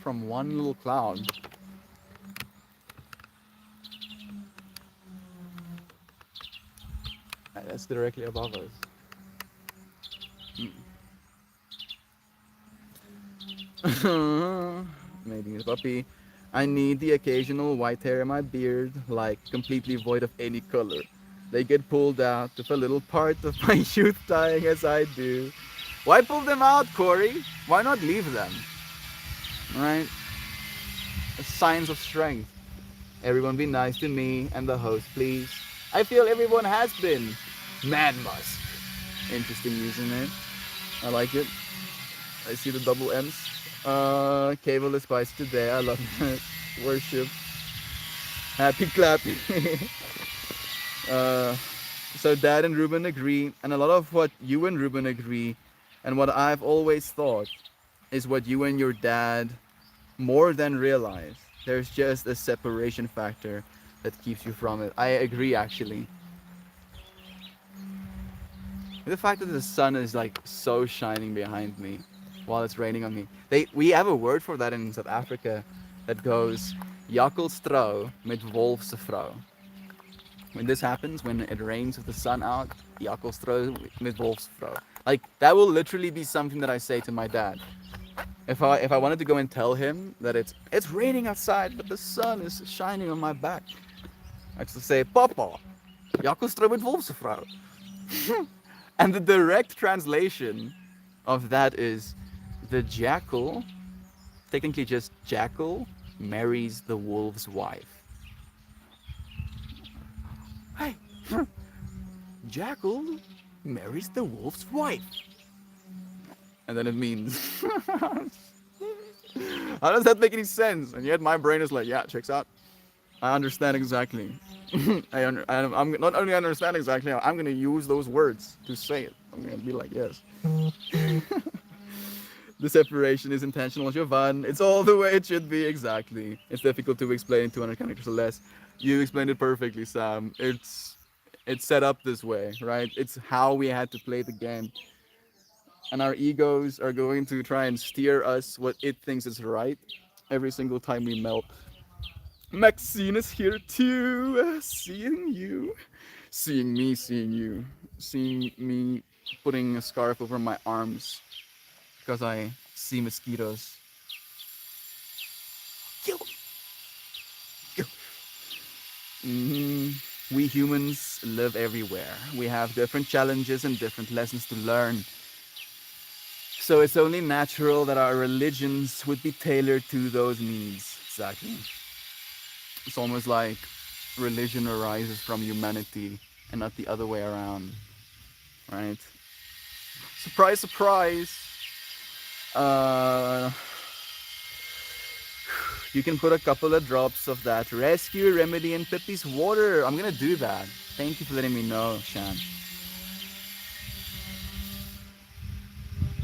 from one little cloud. That's directly above us. Maybe the puppy. I need the occasional white hair in my beard, like completely void of any color. They get pulled out of a little part of my youth dying as I do. Why pull them out, Corey? Why not leave them? Right? Signs of strength. Everyone be nice to me and the host, please. I feel everyone has been. Man Musk. Interesting username. I like it. I see the double M's. Cable is spicy today. I love it. Worship. Happy clapping. uh, so Dad and Ruben agree, and a lot of what you and Ruben agree, and what I've always thought, is what you and your dad more than realize. There's just a separation factor that keeps you from it. I agree, actually. The fact that the sun is like so shining behind me while it's raining on me. We have a word for that in South Africa that goes jakkelstrou met wolfsvrou. When this happens, when it rains with the sun out, jakkelstrou met wolfsvrou. Like that will literally be something that I say to my dad. If I wanted to go and tell him that it's raining outside but the sun is shining on my back, I just say, Papa, jakkelstrou met wolfsvrou. And the direct translation of that is the jackal, technically just jackal, marries the wolf's wife. Hey, jackal marries the wolf's wife. And then it means, how does that make any sense? And yet my brain is like, yeah, checks out. I understand exactly. I'm not only understand exactly, I'm going to use those words to say it. I'm going to be like, yes. The separation is intentional, Jovan. It's all the way it should be, exactly. It's difficult to explain in 200 characters or less. You explained it perfectly, Sam. It's set up this way, right? It's how we had to play the game. And our egos are going to try and steer us what it thinks is right every single time we melt. Maxine is here too. Seeing you. Seeing me, seeing you. Seeing me putting a scarf over my arms because I see mosquitoes. Kill them. Kill them. We humans live everywhere. We have different challenges and different lessons to learn. So it's only natural that our religions would be tailored to those needs. Exactly. It's almost like religion arises from humanity and not the other way around, right? Surprise, surprise. Uh, you can put a couple of drops of that rescue remedy in Pippi's water. I'm gonna do that. Thank you for letting me know, Shan.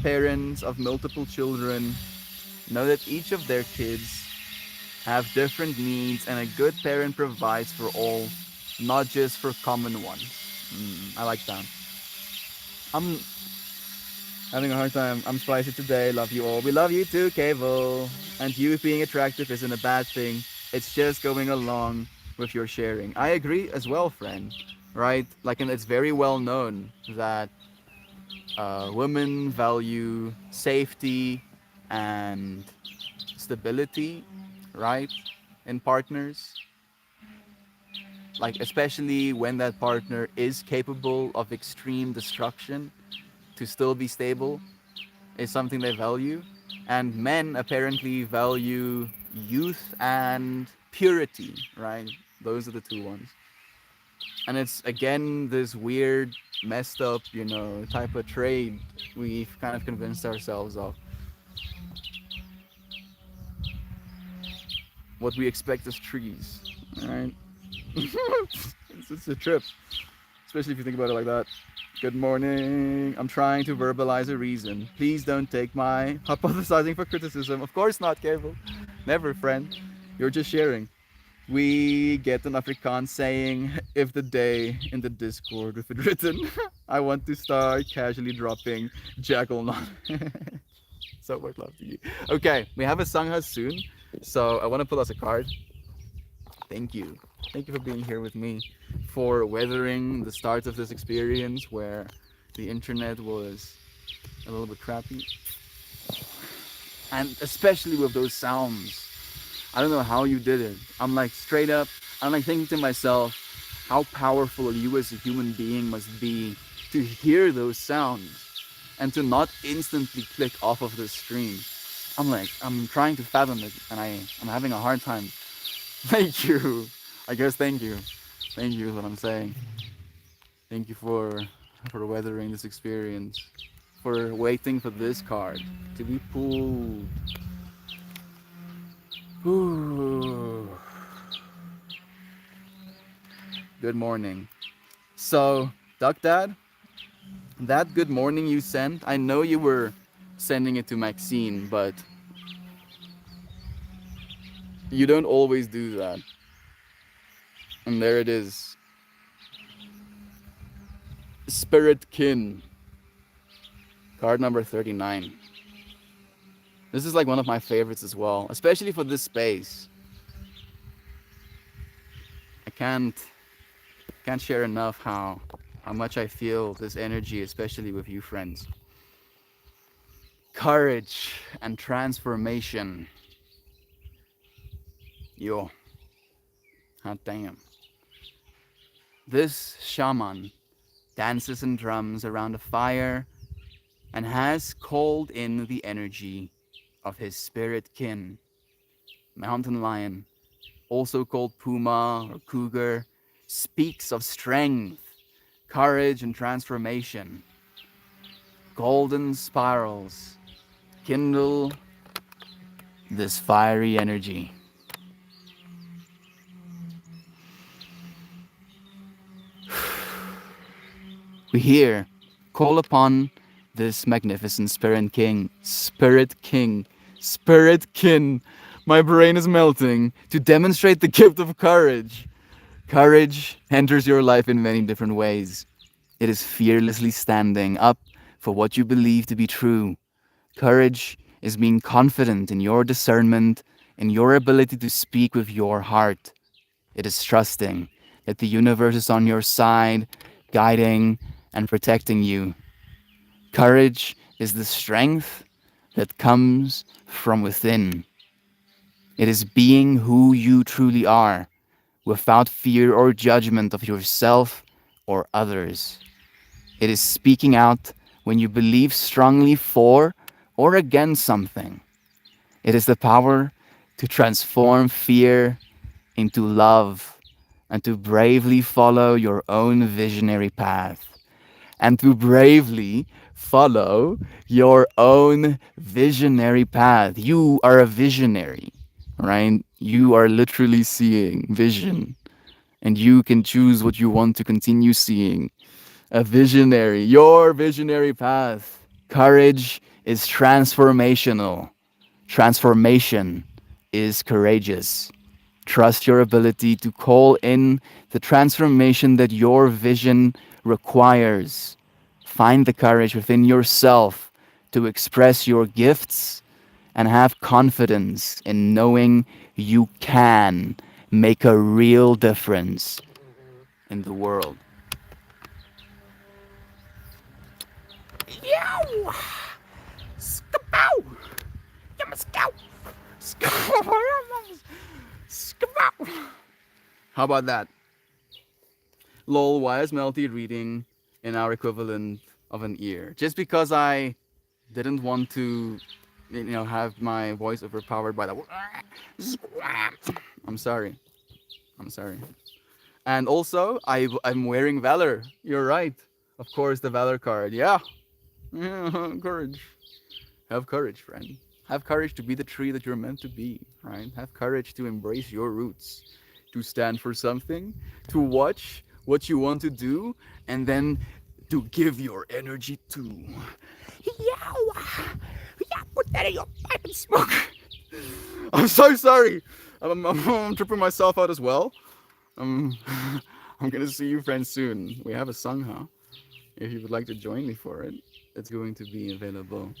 Parents of multiple children know that each of their kids have different needs, and a good parent provides for all, not just for common ones. I like that. I'm having a hard time. I'm spicy today. Love you all. We love you too, Cable. And you being attractive isn't a bad thing. It's just going along with your sharing. I agree as well, friend. Right? Like, and it's very well known that women value safety and stability, right, in partners, like especially when that partner is capable of extreme destruction, to still be stable is something they value. And men apparently value youth and purity, right? Those are the two ones. And it's again this weird messed up, type of trade we've kind of convinced ourselves of. What we expect as trees, right? It's a trip, especially if you think about it like that. Good morning. I'm trying to verbalize a reason. Please don't take my hypothesizing for criticism. Of course not, Cable. Never, friend. You're just sharing. We get an Afrikaans saying, if the day in the Discord with it written, I want to start casually dropping jackal knowledge. So much love to you. Okay, we have a Sangha soon. So I want to pull us a card. Thank you. Thank you for being here with me, for weathering the start of this experience where the internet was a little bit crappy. And especially with those sounds. I don't know how you did it. I'm like straight up, I'm like thinking to myself, how powerful you as a human being must be to hear those sounds and to not instantly click off of the stream. I'm like, I'm trying to fathom it and I'm having a hard time. Thank you. I guess thank you. Thank you is what I'm saying. Thank you for weathering this experience. For waiting for this card to be pulled. Ooh. Good morning. So, Duck Dad, that good morning you sent, I know you were sending it to Maxine, but you don't always do that. And there it is. Spirit Kin, card number 39. This is like one of my favorites as well, especially for this space. I can't share enough how much I feel this energy, especially with you friends. Courage and transformation. Yo, hot damn. This shaman dances and drums around a fire and has called in the energy of his spirit kin, mountain lion, also called puma or cougar, speaks of strength, courage, and transformation. Golden spirals kindle this fiery energy. We here call upon this magnificent Spirit King, Spirit King, Spirit Kin. My brain is melting to demonstrate the gift of courage. Courage enters your life in many different ways. It is fearlessly standing up for what you believe to be true. Courage is being confident in your discernment and your ability to speak with your heart. It is trusting that the universe is on your side, guiding and protecting you. Courage is the strength that comes from within. It is being who you truly are, without fear or judgment of yourself or others. It is speaking out when you believe strongly for or against something. It is the power to transform fear into love and to bravely follow your own visionary path. And to bravely follow your own visionary path. You are a visionary, right? You are literally seeing vision, and you can choose what you want to continue seeing. A visionary, your visionary path. Courage is transformational. Transformation is courageous. Trust your ability to call in the transformation that your vision requires. Find the courage within yourself to express your gifts and have confidence in knowing you can make a real difference in the world. Yow! Skapow! Yamaskow! Skapow! How about that? Lol, why is Melty reading in our equivalent of an ear? Just because I didn't want to, have my voice overpowered by the. I'm sorry. I'm sorry. And also, I'm wearing Valor. You're right. Of course, the Valor card. Yeah. Yeah, courage. Have courage, friend. Have courage to be the tree that you're meant to be, right? Have courage to embrace your roots, to stand for something, to watch what you want to do, and then to give your energy to. Yeah, yeah, put that in your pipe and smoke. I'm so sorry. I'm tripping myself out as well. Um, I'm gonna see you friends soon. We have a song, huh? If you would like to join me for it, it's going to be available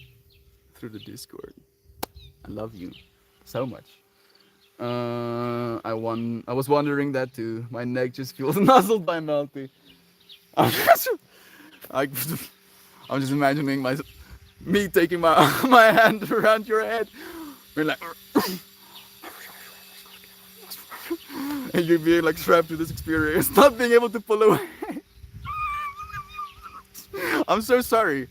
through the Discord. I love you so much. I was wondering that too. My neck just feels nuzzled by Melty. I'm just, I, I'm just imagining myself. Me taking my my hand around your head. We're like, and you being like trapped to this experience, not being able to pull away. I'm so sorry.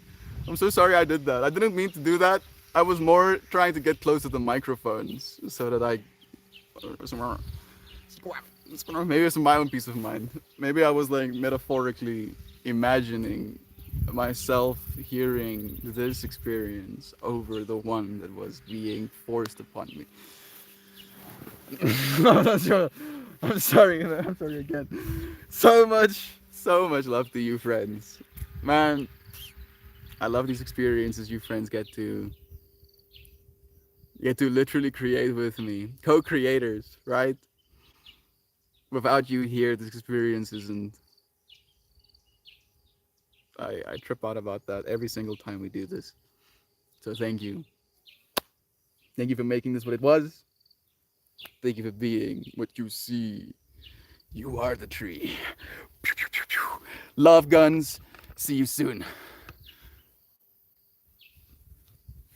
I'm so sorry I did that. I didn't mean to do that. I was more trying to get close to the microphones so that I. Maybe it's my own peace of mind. Maybe I was like metaphorically imagining myself hearing this experience over the one that was being forced upon me. I'm not sure. I'm sorry. I'm sorry again. So much love to you, friends. Man, I love these experiences you friends get to literally create with me. Co-creators, right? Without you here, this experience isn't. I trip out about that every single time we do this. So thank you. Thank you for making this what it was. Thank you for being what you see. You are the tree. Love guns. See you soon.